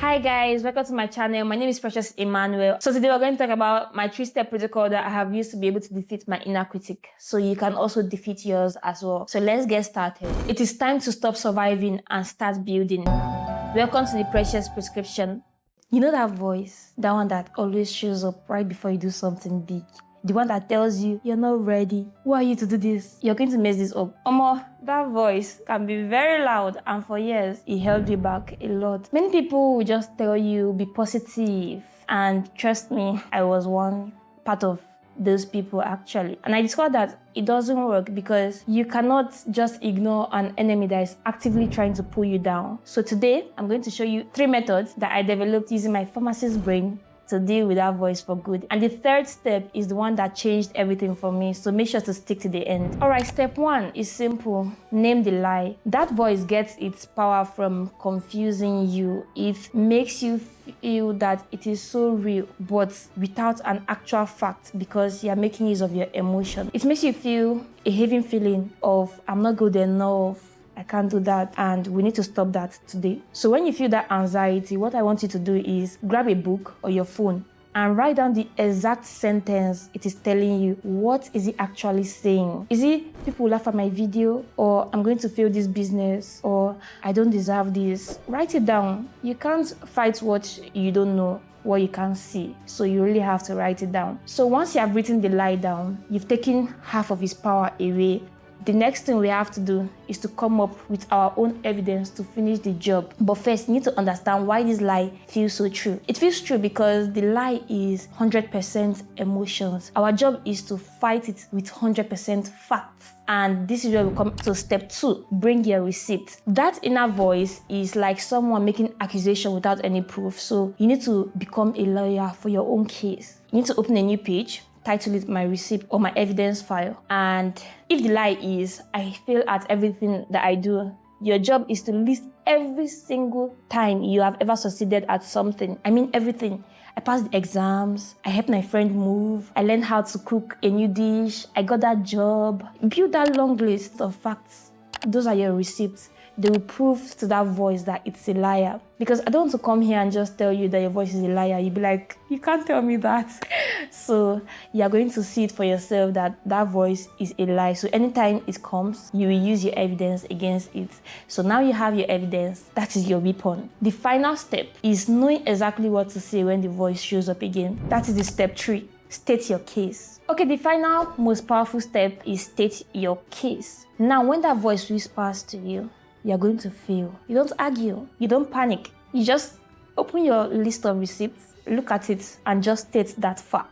Hi guys, welcome to my channel. My name is Precious Emmanuel. So today we're going to talk about my 3-step protocol that I have used to be able to defeat my inner critic. So you can also defeat yours as well. So let's get started. It is time to stop surviving and start building. Welcome to the Precious Prescription. You know that voice? That one that always shows up right before you do something big. The one that tells you, you're not ready. Who are you to do this? You're going to mess this up. That voice can be very loud, and for years, it held you back a lot. Many people will just tell you, be positive. And trust me, I was one part of those people actually. And I discovered that it doesn't work because you cannot just ignore an enemy that is actively trying to pull you down. So today, I'm going to show you 3 methods that I developed using my pharmacist brain to deal with that voice for good. And the 3rd step is the one that changed everything for me, so make sure to stick to the end. Alright, step 1 is simple. Name the lie. That voice gets its power from confusing you. It makes you feel that it is so real, but without an actual fact, because you are making use of your emotion. It makes you feel a heavy feeling of, I'm not good enough, I can't do that, and we need to stop that today. So when you feel that anxiety, what I want you to do is grab a book or your phone and write down the exact sentence it is telling you. What is it actually saying? Is it people will laugh at my video, or I'm going to fail this business, or I don't deserve this? Write it down. You can't fight what you don't know, what you can't see. So you really have to write it down. So once you have written the lie down, you've taken half of its power away. The next thing we have to do is to come up with our own evidence to finish the job. But first, you need to understand why this lie feels so true. It feels true because the lie is 100% emotions. Our job is to fight it with 100% facts. And this is where we come to step 2, bring your receipt. That inner voice is like someone making accusation without any proof. So you need to become a lawyer for your own case. You need to open a new page, title it my receipt or my evidence file. And if the lie is, I fail at everything that I do, your job is to list every single time you have ever succeeded at something. I mean everything. I passed the exams, I helped my friend move, I learned how to cook a new dish, I got that job. Build that long list of facts. Those are your receipts. They will prove to that voice that it's a liar. Because I don't want to come here and just tell you that your voice is a liar. You'll be like, you can't tell me that. So you're going to see it for yourself that that voice is a lie. So anytime it comes, you will use your evidence against it. So now you have your evidence. That is your weapon. The final step is knowing exactly what to say when the voice shows up again. That is the step 3. State your case. Okay, the final most powerful step is state your case. Now, when that voice whispers to you, you're going to fail. You don't argue. You don't panic. You just open your list of receipts, look at it, and just state that fact.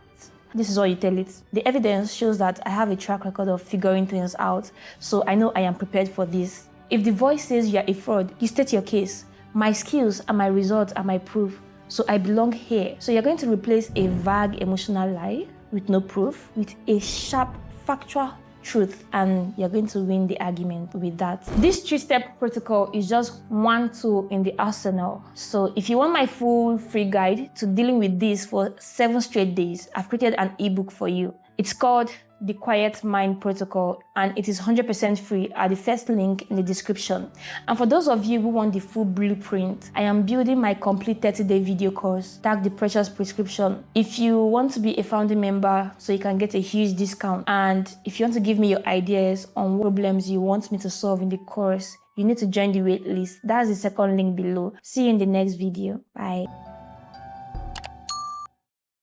This is what you tell it. The evidence shows that I have a track record of figuring things out, so I know I am prepared for this. If the voice says you're a fraud, you state your case. My skills and my results are my proof, so I belong here. So you're going to replace a vague emotional lie with no proof with a sharp factual truth, and you're going to win the argument with that. This 3-step protocol is just one tool in the arsenal. So if you want my full free guide to dealing with this for 7 straight days, I've created an ebook for you. It's called The Quiet Mind Protocol, and it is 100% free at the first link in the description. And for those of you who want the full blueprint, I am building my complete 30-day video course, tagged The Precious Prescription. If you want to be a founding member, so you can get a huge discount, and if you want to give me your ideas on what problems you want me to solve in the course, you need to join the waitlist. That's the 2nd link below. See you in the next video. Bye.